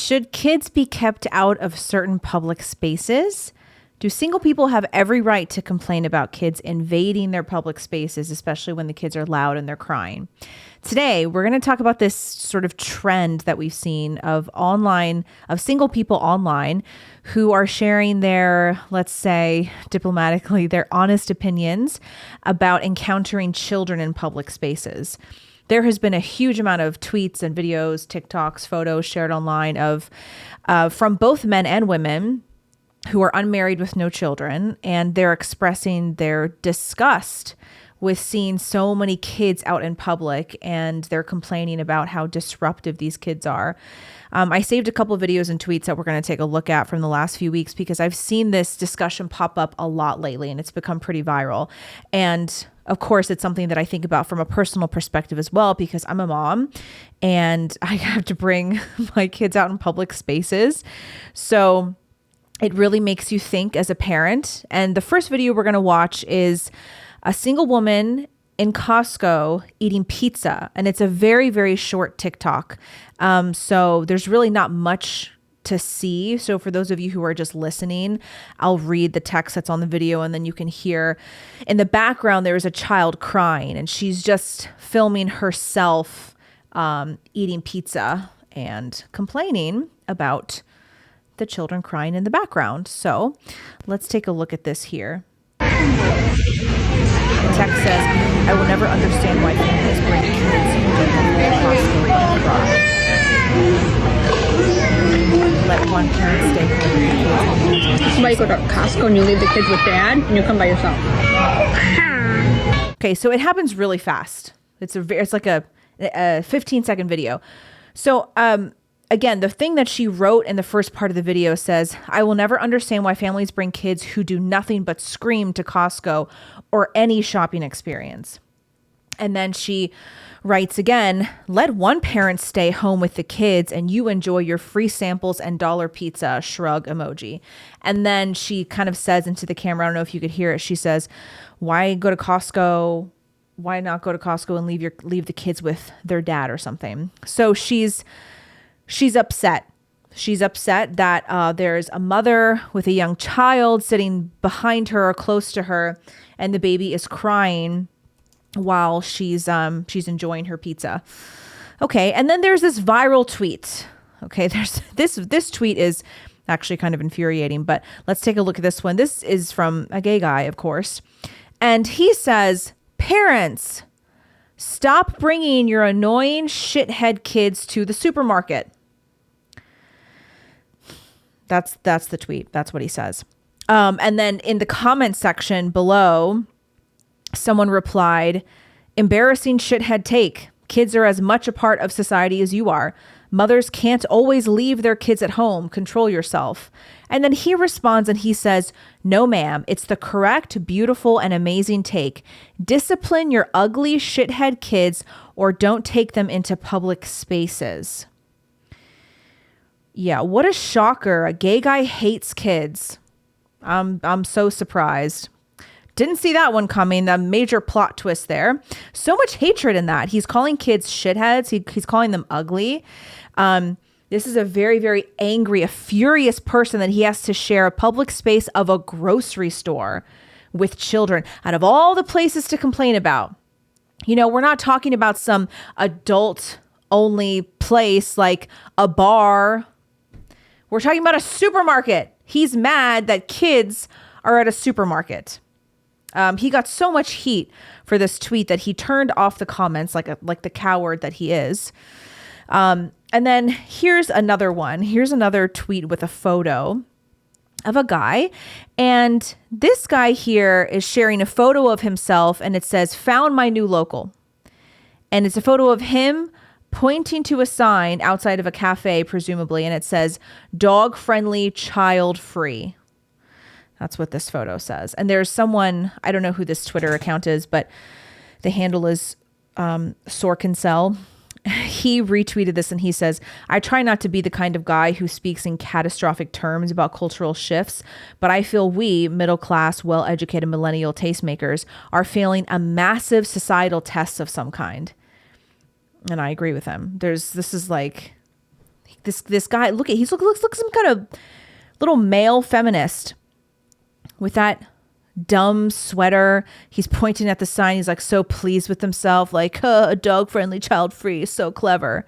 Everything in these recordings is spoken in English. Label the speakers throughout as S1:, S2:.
S1: Should kids be kept out of certain public spaces? Do single people have every right to complain about kids invading their public spaces, especially when the kids are loud and they're crying? Today, we're going to talk about this sort of trend that we've seen of single people online who are sharing their, let's say diplomatically, their honest opinions about encountering children in public spaces. There has been a huge amount of tweets and videos, TikToks, photos shared online from both men and women who are unmarried with no children, and they're expressing their disgust with seeing so many kids out in public, and they're complaining about how disruptive these kids are. I saved a couple of videos and tweets that we're going to take a look at from the last few weeks because I've seen this discussion pop up a lot lately, and it's become pretty viral. And of course, it's something that I think about from a personal perspective as well, because I'm a mom and I have to bring my kids out in public spaces. So it really makes you think as a parent. And the first video we're going to watch is a single woman in Costco eating pizza. And it's a very, very short TikTok. So there's really not much to see. So for those of you who are just listening, I'll read the text that's on the video, and then you can hear in the background, there is a child crying, and she's just filming herself eating pizza and complaining about the children crying in the background. So let's take a look at this here. The text says, "I will never understand why families bring kids who don't go to Costco and cry. Let one parent stay home with the kids."
S2: Why you go to Costco and you leave the kids with dad and you come by yourself?
S1: Okay, so it happens really fast. It's like a 15-second video. So again, the thing that she wrote in the first part of the video says, "I will never understand why families bring kids who do nothing but scream to Costco or any shopping experience." And then she writes again, "Let one parent stay home with the kids and you enjoy your free samples and dollar pizza, shrug emoji." And then she kind of says into the camera, I don't know if you could hear it, she says, "Why go to Costco? Why not go to Costco and leave the kids with their dad or something?" So she's upset. She's upset that there's a mother with a young child sitting behind her or close to her, and the baby is crying while she's enjoying her pizza. Okay, and then there's this viral tweet. Okay, there's this tweet is actually kind of infuriating, but let's take a look at this one. This is from a gay guy, of course, and he says, "Parents, stop bringing your annoying shithead kids to the supermarket." That's the tweet. That's what he says. And then in the comment section below, someone replied, "Embarrassing shithead take. Kids are as much a part of society as you are. Mothers can't always leave their kids at home. Control yourself." And then he responds and he says, "No, ma'am, it's the correct, beautiful, and amazing take. Discipline your ugly shithead kids or don't take them into public spaces." Yeah, what a shocker. A gay guy hates kids. I'm so surprised. Didn't see that one coming. The major plot twist there. So much hatred in that. He's calling kids shitheads. He's calling them ugly. This is a very, very angry, a furious person that he has to share a public space of a grocery store with children out of all the places to complain about. You know, we're not talking about some adult only place like a bar. We're talking about a supermarket. He's mad that kids are at a supermarket. He got so much heat for this tweet that he turned off the comments like the coward that he is. And then here's another one. Here's another tweet with a photo of a guy. And this guy here is sharing a photo of himself, and it says, "Found my new local." And it's a photo of him pointing to a sign outside of a cafe, presumably, and it says, "Dog friendly, child free." That's what this photo says. And there's someone, I don't know who this Twitter account is, but the handle is Sorkincel. He retweeted this and he says, "I try not to be the kind of guy who speaks in catastrophic terms about cultural shifts, but I feel we, middle-class, well-educated millennial tastemakers, are failing a massive societal test of some kind." And I agree with him. This is like This guy, looks some kind of little male feminist with that dumb sweater. He's pointing at the sign. He's like so pleased with himself, like, a dog friendly, child free, so clever.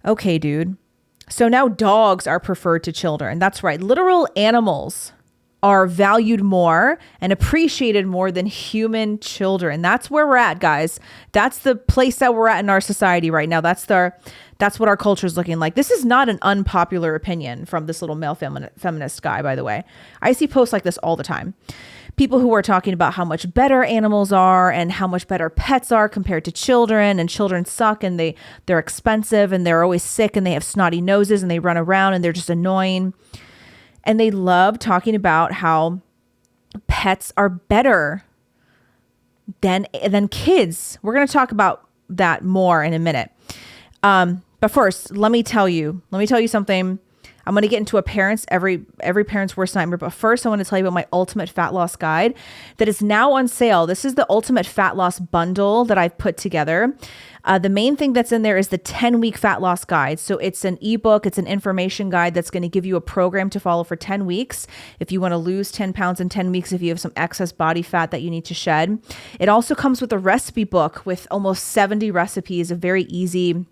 S1: Okay, dude. So now dogs are preferred to children. That's right. Literal animals are valued more and appreciated more than human children. That's where we're at, guys. That's the place that we're at in our society right now. That's what our culture is looking like. This is not an unpopular opinion from this little male feminist guy, by the way. I see posts like this all the time. People who are talking about how much better animals are and how much better pets are compared to children, and children suck and they're expensive and they're always sick and they have snotty noses and they run around and they're just annoying. And they love talking about how pets are better than kids. We're going to talk about that more in a minute. But first, let me tell you something. I'm going to get into every parent's worst nightmare. But first, I want to tell you about my ultimate fat loss guide that is now on sale. This is the ultimate fat loss bundle that I've put together. The main thing that's in there is the 10-week fat loss guide. So it's an ebook. It's an information guide that's going to give you a program to follow for 10 weeks. If you want to lose 10 pounds in 10 weeks, if you have some excess body fat that you need to shed. It also comes with a recipe book with almost 70 recipes of very easy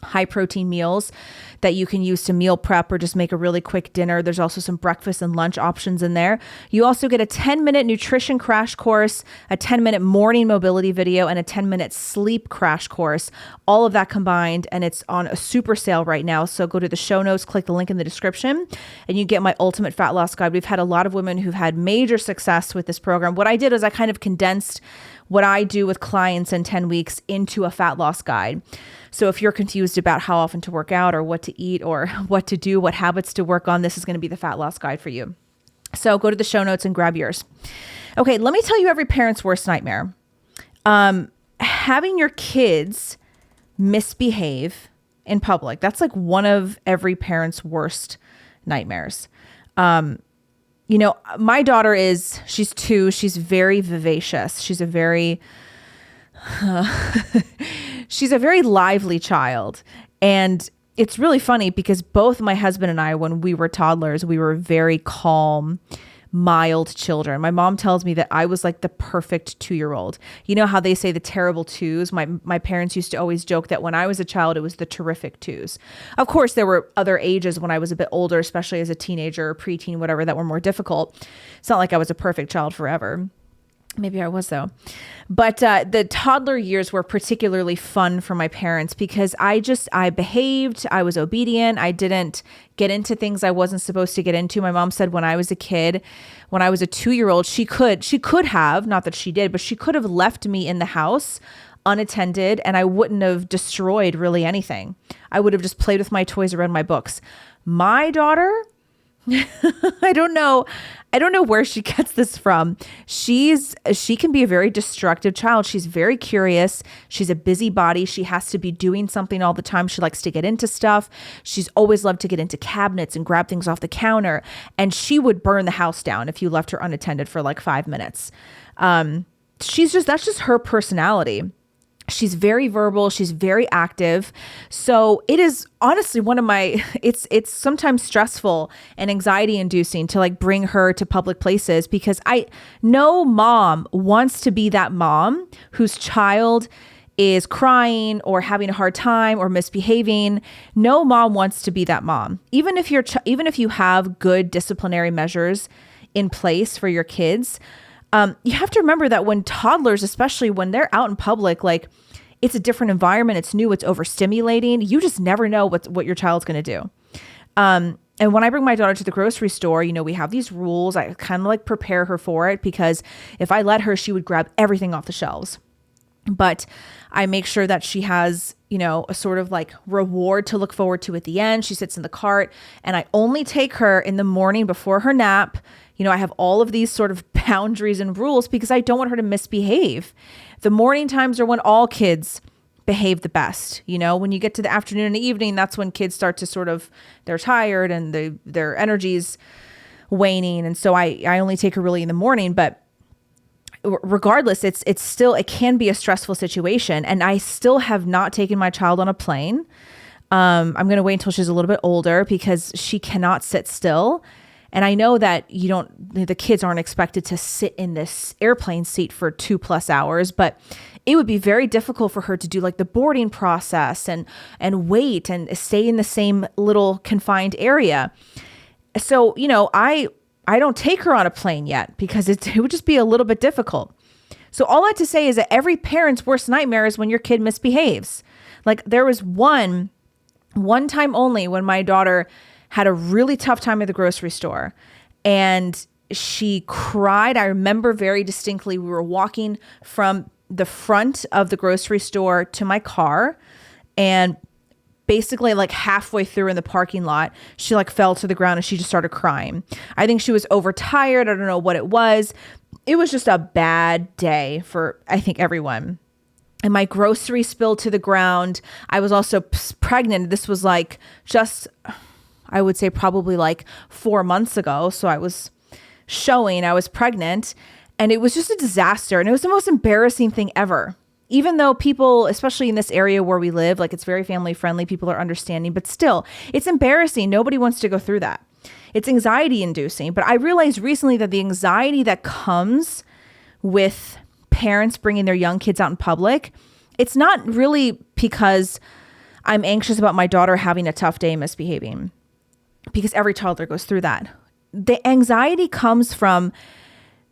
S1: high protein meals that you can use to meal prep or just make a really quick dinner. There's also some breakfast and lunch options in there. You also get a 10-minute nutrition crash course, a 10-minute morning mobility video, and a 10-minute sleep crash course. All of that combined, and it's on a super sale right now. So go to the show notes, click the link in the description, and you get my ultimate fat loss guide. We've had a lot of women who've had major success with this program. What I did is I kind of condensed what I do with clients in 10 weeks into a fat loss guide. So if you're confused about how often to work out or what to eat or what to do, what habits to work on, this is going to be the fat loss guide for you. So go to the show notes and grab yours. Okay, let me tell you every parent's worst nightmare. Having your kids misbehave in public. That's like one of every parent's worst nightmares. My daughter she's 2. She's very vivacious. She's a very lively child. And it's really funny because both my husband and I, when we were toddlers, we were very calm, mild children. My mom tells me that I was like the perfect 2-year-old. You know how they say the terrible 2s? My parents used to always joke that when I was a child, it was the terrific 2s. Of course, there were other ages when I was a bit older, especially as a teenager or preteen, whatever, that were more difficult. It's not like I was a perfect child forever. Maybe I was, though. But the toddler years were particularly fun for my parents because I behaved, I was obedient, I didn't get into things I wasn't supposed to get into. My mom said when I was a kid, when I was a 2-year-old, she could have, not that she did, but she could have left me in the house unattended and I wouldn't have destroyed really anything. I would have just played with my toys or read my books. My daughter, I don't know where she gets this from. She can be a very destructive child. She's very curious. She's a busybody. She has to be doing something all the time. She likes to get into stuff. She's always loved to get into cabinets and grab things off the counter. And she would burn the house down if you left her unattended for like 5 minutes. That's just her personality. She's very verbal. She's very active. So it is honestly it's sometimes stressful and anxiety inducing to like bring her to public places because no mom wants to be that mom whose child is crying or having a hard time or misbehaving. No mom wants to be that mom. Even if you have good disciplinary measures in place for your kids, you have to remember that when toddlers, especially when they're out in public, like it's a different environment, it's new, it's overstimulating. You just never know what your child's going to do. And when I bring my daughter to the grocery store, we have these rules. I kind of like prepare her for it because if I let her, she would grab everything off the shelves. But I make sure that she has, a sort of like reward to look forward to at the end. She sits in the cart and I only take her in the morning before her nap. I have all of these sort of boundaries and rules because I don't want her to misbehave. The morning times are when all kids behave the best. When you get to the afternoon and the evening, that's when kids start to they're tired and their energy's waning. And so I only take her really in the morning, but regardless, it can be a stressful situation. And I still have not taken my child on a plane. I'm going to wait until she's a little bit older because she cannot sit still. And I know that the kids aren't expected to sit in this airplane seat for 2+ hours, but it would be very difficult for her to do like the boarding process and wait and stay in the same little confined area. So, I don't take her on a plane yet because it would just be a little bit difficult. So all I have to say is that every parent's worst nightmare is when your kid misbehaves. Like there was one time only when my daughter had a really tough time at the grocery store and she cried. I remember very distinctly, we were walking from the front of the grocery store to my car, and basically like halfway through in the parking lot, she like fell to the ground and she just started crying. I think she was overtired. I don't know what it was. It was just a bad day for, I think, everyone. And my groceries spilled to the ground. I was also pregnant. This was like I would say probably like 4 months ago. So I was pregnant, and it was just a disaster. And it was the most embarrassing thing ever. Even though people, especially in this area where we live, like it's very family friendly, people are understanding, but still it's embarrassing. Nobody wants to go through that. It's anxiety inducing. But I realized recently that the anxiety that comes with parents bringing their young kids out in public, it's not really because I'm anxious about my daughter having a tough day misbehaving, because every toddler goes through that. The anxiety comes from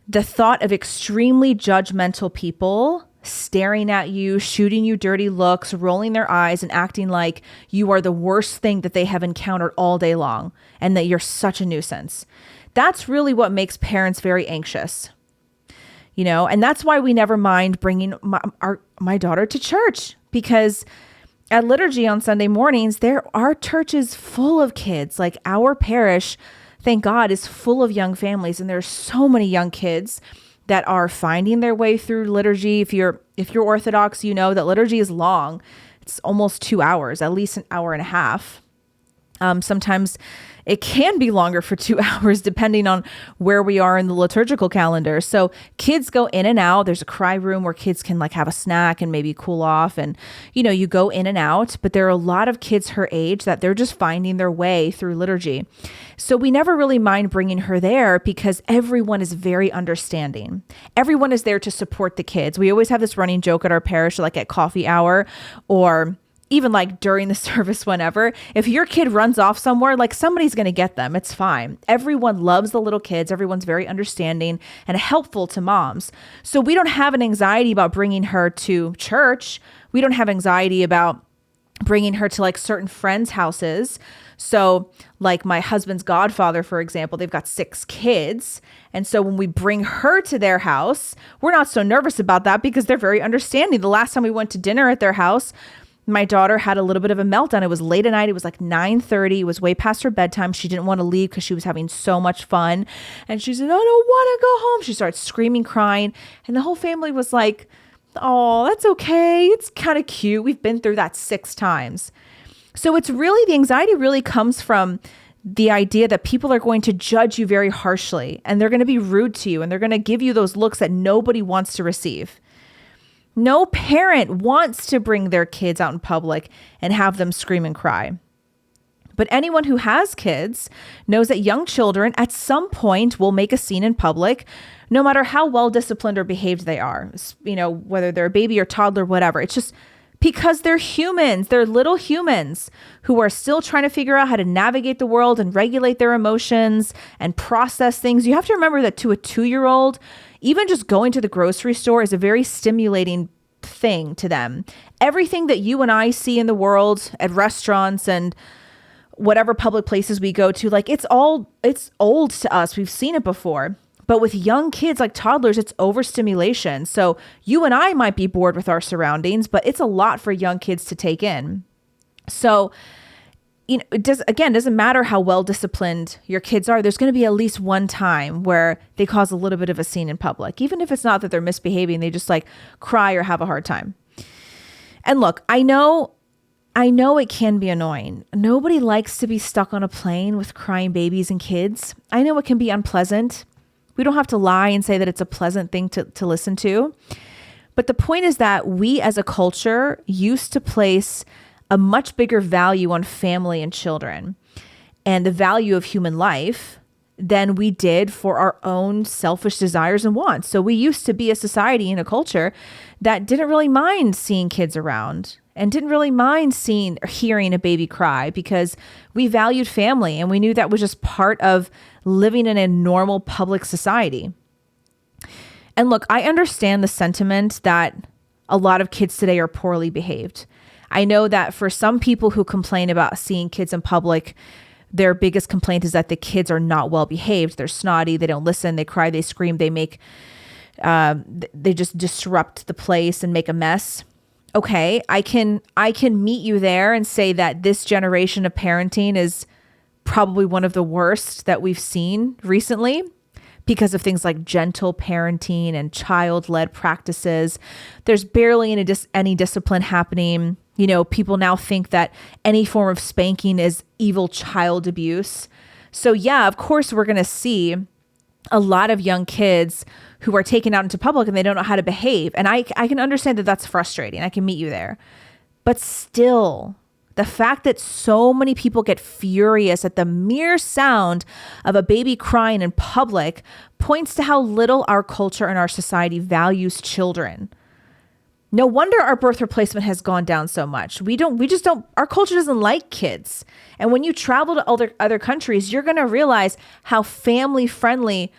S1: the thought of extremely judgmental people staring at you, shooting you dirty looks, rolling their eyes, and acting like you are the worst thing that they have encountered all day long and that you're such a nuisance. That's really what makes parents very anxious. And that's why we never mind bringing my daughter to church, because at liturgy on Sunday mornings, our church is full of kids. Like our parish, thank God, is full of young families, and there's so many young kids that are finding their way through liturgy. If you're Orthodox, you know that liturgy is long. It's almost 2 hours, at least an hour and a half. Sometimes it can be longer for 2 hours, depending on where we are in the liturgical calendar. So kids go in and out. There's a cry room where kids can like have a snack and maybe cool off. And, you go in and out, but there are a lot of kids her age that they're just finding their way through liturgy. So we never really mind bringing her there because everyone is very understanding. Everyone is there to support the kids. We always have this running joke at our parish, like at coffee hour or even like during the service, whenever, if your kid runs off somewhere, like somebody's going to get them. It's fine. Everyone loves the little kids. Everyone's very understanding and helpful to moms. So we don't have an anxiety about bringing her to church. We don't have anxiety about bringing her to like certain friends' houses. So like my husband's godfather, for example, they've got 6 kids. And so when we bring her to their house, we're not so nervous about that because they're very understanding. The last time we went to dinner at their house, my daughter had a little bit of a meltdown. It was late at night. It was like 9:30. It was way past her bedtime. She didn't want to leave because she was having so much fun. And she said, I don't want to go home. She started screaming, crying. And the whole family was like, oh, that's okay. It's kind of cute. We've been through that 6 times. So it's really, the anxiety really comes from the idea that people are going to judge you very harshly, and they're going to be rude to you, and they're going to give you those looks that nobody wants to receive. No parent wants to bring their kids out in public and have them scream and cry. But anyone who has kids knows that young children at some point will make a scene in public, no matter how well disciplined or behaved they are, whether they're a baby or toddler, whatever. It's just because they're humans. They're little humans who are still trying to figure out how to navigate the world and regulate their emotions and process things. You have to remember that to a 2-year-old, even just going to the grocery store is a very stimulating thing to them. Everything that you and I see in the world at restaurants and whatever public places we go to, like it's old to us. We've seen it before. But with young kids, like toddlers, it's overstimulation. So you and I might be bored with our surroundings, but it's a lot for young kids to take in. So it doesn't matter how well disciplined your kids are. There's going to be at least one time where they cause a little bit of a scene in public, even if it's not that they're misbehaving, they just like cry or have a hard time. And look, I know it can be annoying. Nobody likes to be stuck on a plane with crying babies and kids. I know it can be unpleasant. We don't have to lie and say that it's a pleasant thing to listen to. But the point is that we as a culture used to place a much bigger value on family and children and the value of human life than we did for our own selfish desires and wants. So we used to be a society and a culture that didn't really mind seeing kids around and didn't really mind seeing or hearing a baby cry because we valued family and we knew that was just part of living in a normal public society. And look, I understand the sentiment that a lot of kids today are poorly behaved. I know that for some people who complain about seeing kids in public, their biggest complaint is that the kids are not well behaved. They're snotty. They don't listen. They cry. They scream. They just disrupt the place and make a mess. Okay, I can meet you there and say that this generation of parenting is probably one of the worst that we've seen recently because of things like gentle parenting and child-led practices. There's barely any discipline happening. You know, people now think that any form of spanking is evil child abuse. So yeah, of course, we're going to see a lot of young kids who are taken out into public and they don't know how to behave. And I can understand that that's frustrating. I can meet you there. But still, the fact that so many people get furious at the mere sound of a baby crying in public points to how little our culture and our society values children. No wonder our birth replacement has gone down so much. Our culture doesn't like kids. And when you travel to other countries, you're going to realize how family friendly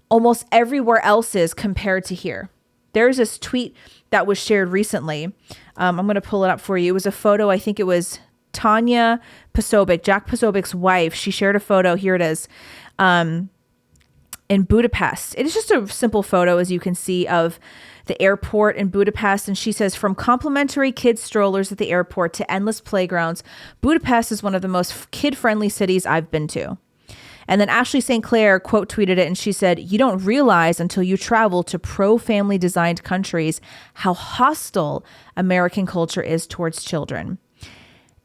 S1: almost everywhere else is compared to here. There's this tweet that was shared recently. I'm going to pull it up for you. It was a photo. I think it was Tanya Posobiec, Jack Posobiec's wife. She shared a photo. Here it is. In Budapest. It is just a simple photo, as you can see, of the airport in Budapest. And she says, from complimentary kid strollers at the airport to endless playgrounds, Budapest is one of the most kid-friendly cities I've been to. And then Ashley St. Clair quote tweeted it and she said, you don't realize until you travel to pro-family designed countries how hostile American culture is towards children.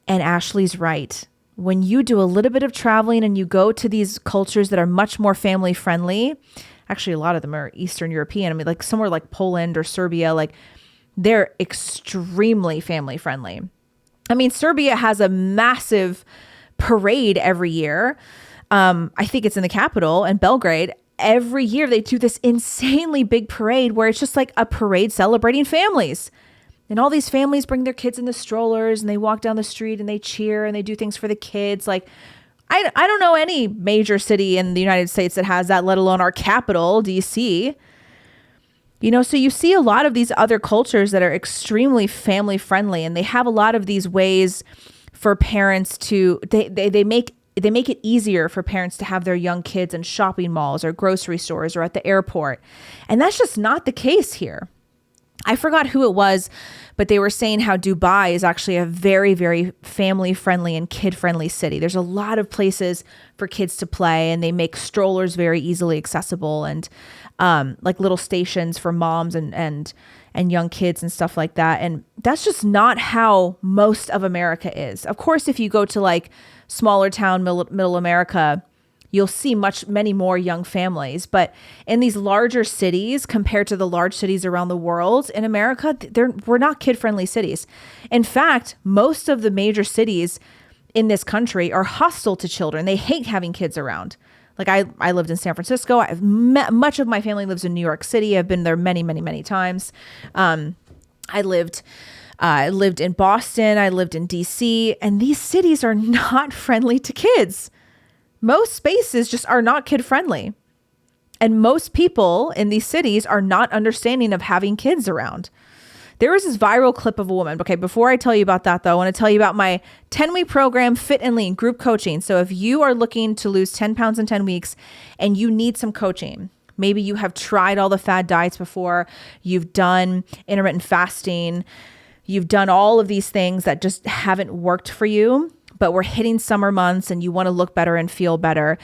S1: And Ashley's right. When you do a little bit of traveling and you go to these cultures that are much more family friendly, actually a lot of them are Eastern European. I mean, like somewhere like Poland or Serbia, like they're extremely family friendly. I mean, Serbia has a massive parade every year. I think it's in the capital in Belgrade. Every year they do this insanely big parade where it's just like a parade celebrating families. And all these families bring their kids in the strollers and they walk down the street and they cheer and they do things for the kids. Like, I don't know any major city in the United States that has that, let alone our capital, DC. You know, so you see a lot of these other cultures that are extremely family friendly and they have a lot of these ways for parents to, they make it easier for parents to have their young kids in shopping malls or grocery stores or at the airport. And that's just not the case here. I forgot who it was, but they were saying how Dubai is actually a very, very family-friendly and kid-friendly city. There's a lot of places for kids to play, and they make strollers very easily accessible, and like little stations for moms and young kids and stuff like that. And that's just not how most of America is. Of course, if you go to like smaller town, middle America, you'll see many more young families. But in these larger cities, compared to the large cities around the world in America, we're not kid-friendly cities. In fact, most of the major cities in this country are hostile to children. They hate having kids around. Like I lived in San Francisco. Much of my family lives in New York City. I've been there many, many, many times. I lived in Boston. I lived in DC. And these cities are not friendly to kids. Most spaces just are not kid friendly. And most people in these cities are not understanding of having kids around. There was this viral clip of a woman. Okay, before I tell you about that though, I want to tell you about my 10-week program, Fit and Lean group coaching. So if you are looking to lose 10 pounds in 10 weeks and you need some coaching, maybe you have tried all the fad diets before, you've done intermittent fasting, you've done all of these things that just haven't worked for you, but we're hitting summer months and you want to look better and feel better,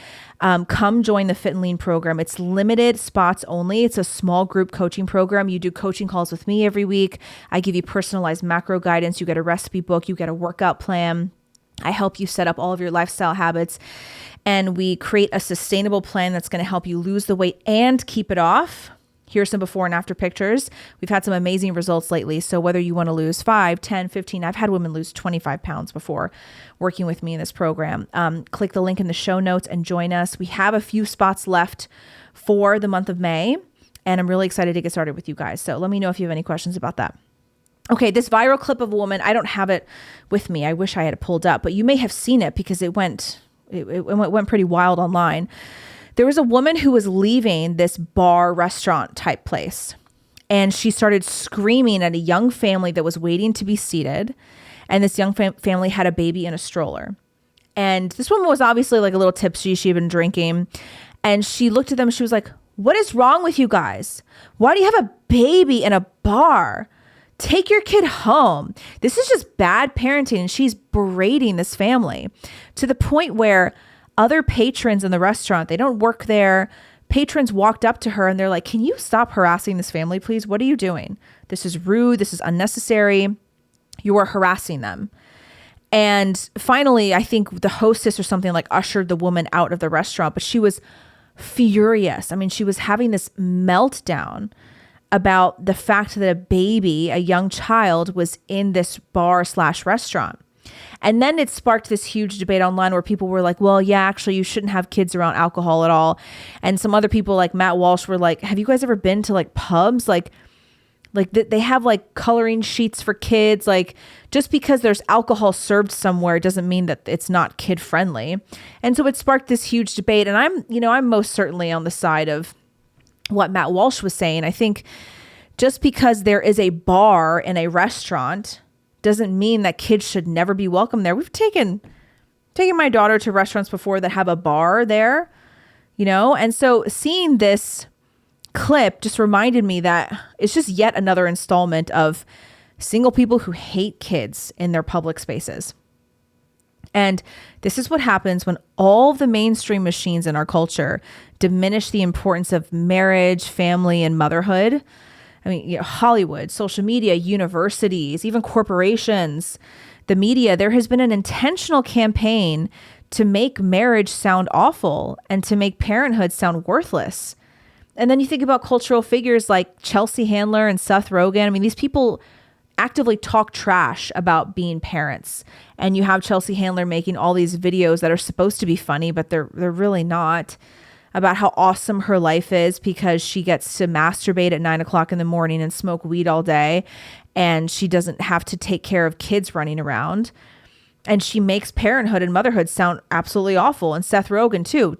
S1: come join the Fit and Lean program. It's limited spots only. It's a small group coaching program. You do coaching calls with me every week. I give you personalized macro guidance. You get a recipe book. You get a workout plan. I help you set up all of your lifestyle habits. And we create a sustainable plan that's going to help you lose the weight and keep it off. Here's some before and after pictures. We've had some amazing results lately. So whether you want to lose 5, 10, 15, I've had women lose 25 pounds before working with me in this program. Click the link in the show notes and join us. We have a few spots left for the month of May, and I'm really excited to get started with you guys. So let me know if you have any questions about that. Okay, this viral clip of a woman, I don't have it with me. I wish I had it pulled up, but you may have seen it because it went pretty wild online. There was a woman who was leaving this bar restaurant type place, and she started screaming at a young family that was waiting to be seated. And this young family had a baby in a stroller. And this woman was obviously like a little tipsy. She had been drinking, and she looked at them. She was like, "What is wrong with you guys? Why do you have a baby in a bar? Take your kid home. This is just bad parenting." And she's berating this family to the point where other patrons in the restaurant, they don't work there. Patrons walked up to her and they're like, "Can you stop harassing this family, please? What are you doing? This is rude. This is unnecessary. You are harassing them." And finally, I think the hostess or something like ushered the woman out of the restaurant, but she was furious. I mean, she was having this meltdown about the fact that a baby, a young child, was in this bar/restaurant. And then it sparked this huge debate online where people were like, "Well, yeah, actually, you shouldn't have kids around alcohol at all." And some other people like Matt Walsh were like, "Have you guys ever been to like pubs? Like they have like coloring sheets for kids. Like just because there's alcohol served somewhere doesn't mean that it's not kid friendly." And so it sparked this huge debate. And I'm most certainly on the side of what Matt Walsh was saying. I think just because there is a bar in a restaurant doesn't mean that kids should never be welcome there. We've taken my daughter to restaurants before that have a bar there, and so seeing this clip just reminded me that it's just yet another installment of single people who hate kids in their public spaces. And this is what happens when all the mainstream machines in our culture diminish the importance of marriage, family, and motherhood. I mean, Hollywood, social media, universities, even corporations, the media, there has been an intentional campaign to make marriage sound awful and to make parenthood sound worthless. And then you think about cultural figures like Chelsea Handler and Seth Rogen. I mean, these people actively talk trash about being parents. And you have Chelsea Handler making all these videos that are supposed to be funny, but they're really not, about how awesome her life is because she gets to masturbate at 9:00 in the morning and smoke weed all day. And she doesn't have to take care of kids running around. And she makes parenthood and motherhood sound absolutely awful. And Seth Rogen too.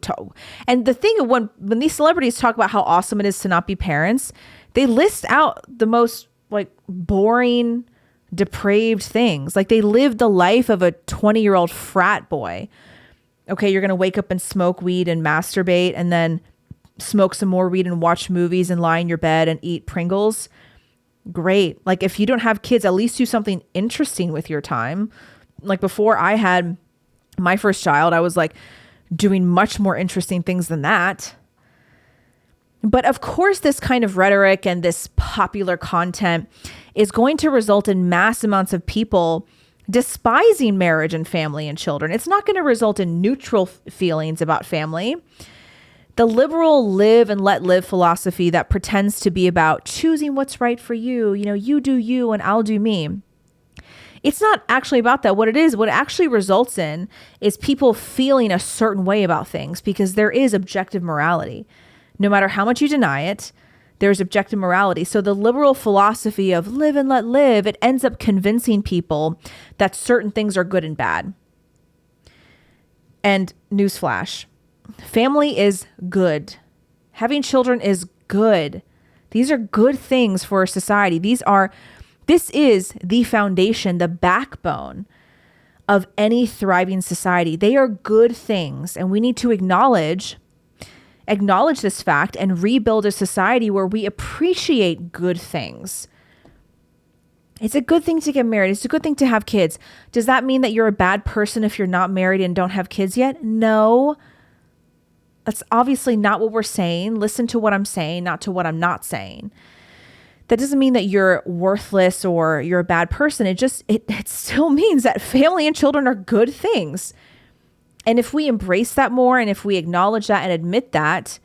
S1: And the thing, when these celebrities talk about how awesome it is to not be parents, they list out the most like boring, depraved things. Like they live the life of a 20-year-old frat boy. Okay, you're going to wake up and smoke weed and masturbate and then smoke some more weed and watch movies and lie in your bed and eat Pringles. Great. Like if you don't have kids, at least do something interesting with your time. Like before I had my first child, I was like doing much more interesting things than that. But of course, this kind of rhetoric and this popular content is going to result in mass amounts of people despising marriage and family and children. It's not going to result in neutral feelings about family. The liberal live and let live philosophy that pretends to be about choosing what's right for you, you do you and I'll do me. It's not actually about that. What it actually results in is people feeling a certain way about things because there is objective morality. No matter how much you deny it, there's objective morality. So the liberal philosophy of live and let live, it ends up convincing people that certain things are good and bad. And newsflash, family is good. Having children is good. These are good things for society. This is the foundation, the backbone of any thriving society. They are good things, and we need to acknowledge this fact and rebuild a society where we appreciate good things. It's a good thing to get married. It's a good thing to have kids. Does that mean that you're a bad person if you're not married and don't have kids yet? No. That's obviously not what we're saying. Listen to what I'm saying, not to what I'm not saying. That doesn't mean that you're worthless or you're a bad person. It still means that family and children are good things. And if we embrace that more and if we acknowledge that and admit that,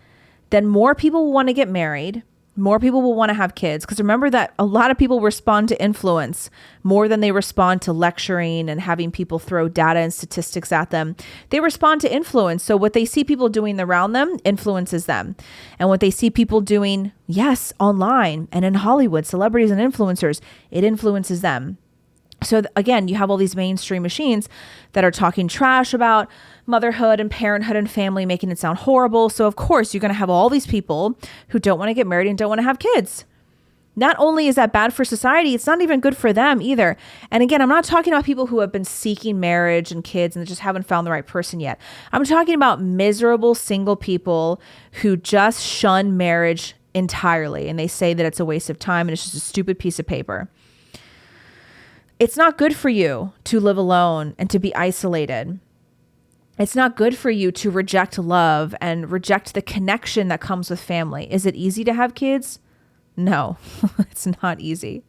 S1: then more people will want to get married. More people will want to have kids, because remember that a lot of people respond to influence more than they respond to lecturing and having people throw data and statistics at them. They respond to influence. So what they see people doing around them influences them. And what they see people doing, yes, online and in Hollywood, celebrities and influencers, it influences them. So again, you have all these mainstream machines that are talking trash about motherhood and parenthood and family, making it sound horrible. So of course, you're going to have all these people who don't want to get married and don't want to have kids. Not only is that bad for society, it's not even good for them either. And again, I'm not talking about people who have been seeking marriage and kids and just haven't found the right person yet. I'm talking about miserable single people who just shun marriage entirely. And they say that it's a waste of time and it's just a stupid piece of paper. It's not good for you to live alone and to be isolated. It's not good for you to reject love and reject the connection that comes with family. Is it easy to have kids? No, it's not easy.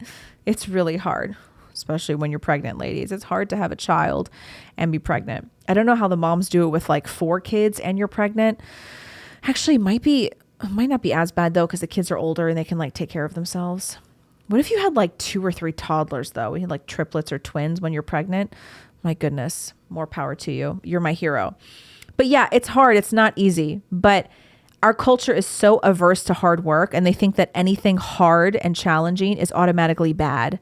S1: It's really hard, especially when you're pregnant, ladies. It's hard to have a child and be pregnant. I don't know how the moms do it with like 4 kids and you're pregnant. Actually, it might not be as bad though, because the kids are older and they can like take care of themselves. What if you had like 2 or 3 toddlers though? You had like triplets or twins when you're pregnant. My goodness, more power to you. You're my hero. But yeah, it's hard. It's not easy. But our culture is so averse to hard work, and they think that anything hard and challenging is automatically bad,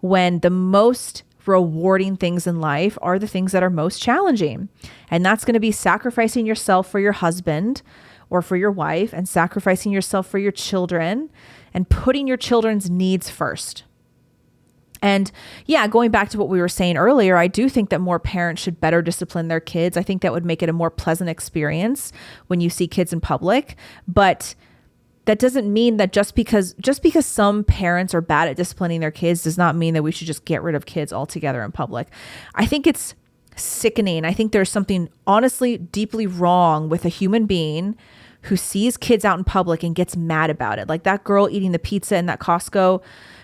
S1: when the most rewarding things in life are the things that are most challenging. And that's going to be sacrificing yourself for your husband or for your wife, and sacrificing yourself for your children, and putting your children's needs first. And yeah, going back to what we were saying earlier, I do think that more parents should better discipline their kids. I think that would make it a more pleasant experience when you see kids in public. But that doesn't mean that just because some parents are bad at disciplining their kids does not mean that we should just get rid of kids altogether in public. I think it's sickening. I think there's something honestly deeply wrong with a human being who sees kids out in public and gets mad about it. Like that girl eating the pizza in that Costco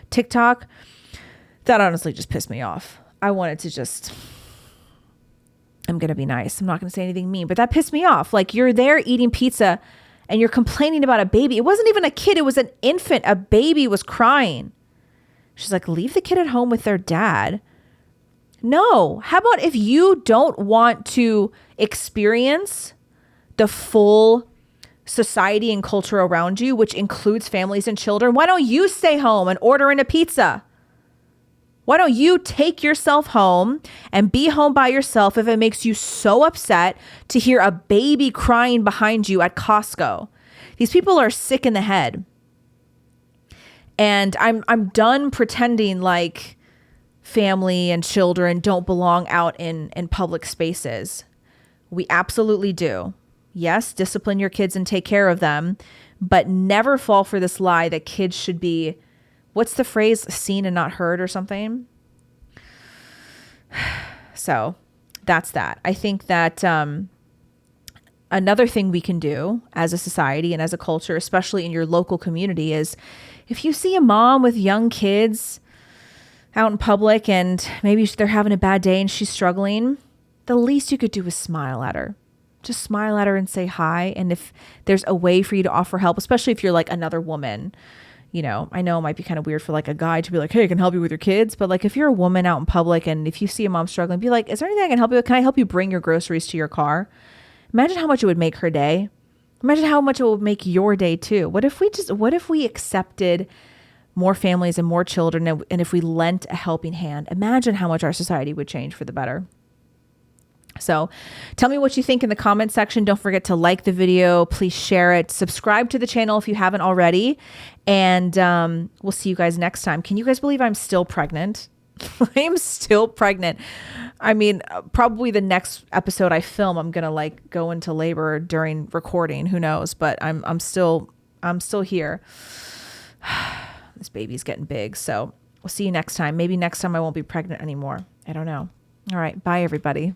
S1: TikTok. That honestly just pissed me off. I wanted to I'm going to be nice. I'm not going to say anything mean, but that pissed me off. Like, you're there eating pizza and you're complaining about a baby. It wasn't even a kid. It was an infant. A baby was crying. She's like, leave the kid at home with their dad. No. How about if you don't want to experience the full society and culture around you, which includes families and children, why don't you stay home and order in a pizza? Why don't you take yourself home and be home by yourself if it makes you so upset to hear a baby crying behind you at Costco? These people are sick in the head. And I'm done pretending like family and children don't belong out in public spaces. We absolutely do. Yes, discipline your kids and take care of them, but never fall for this lie that kids should be, what's the phrase, seen and not heard or something? So that's that. I think that another thing we can do as a society and as a culture, especially in your local community, is if you see a mom with young kids out in public and maybe they're having a bad day and she's struggling, the least you could do is smile at her. Just smile at her and say hi. And if there's a way for you to offer help, especially if you're like another woman, you know, I know it might be kind of weird for like a guy to be like, hey, I can help you with your kids. But like if you're a woman out in public and if you see a mom struggling, be like, is there anything I can help you with? Can I help you bring your groceries to your car? Imagine how much it would make her day. Imagine how much it would make your day too. What if we accepted more families and more children, and if we lent a helping hand? Imagine how much our society would change for the better. So tell me what you think in the comment section. Don't forget to like the video. Please share it. Subscribe to the channel if you haven't already. And we'll see you guys next time. Can you guys believe I'm still pregnant? I am still pregnant. I mean, probably the next episode I film, I'm going to like go into labor during recording. Who knows? But I'm still here. This baby's getting big. So we'll see you next time. Maybe next time I won't be pregnant anymore. I don't know. All right. Bye, everybody.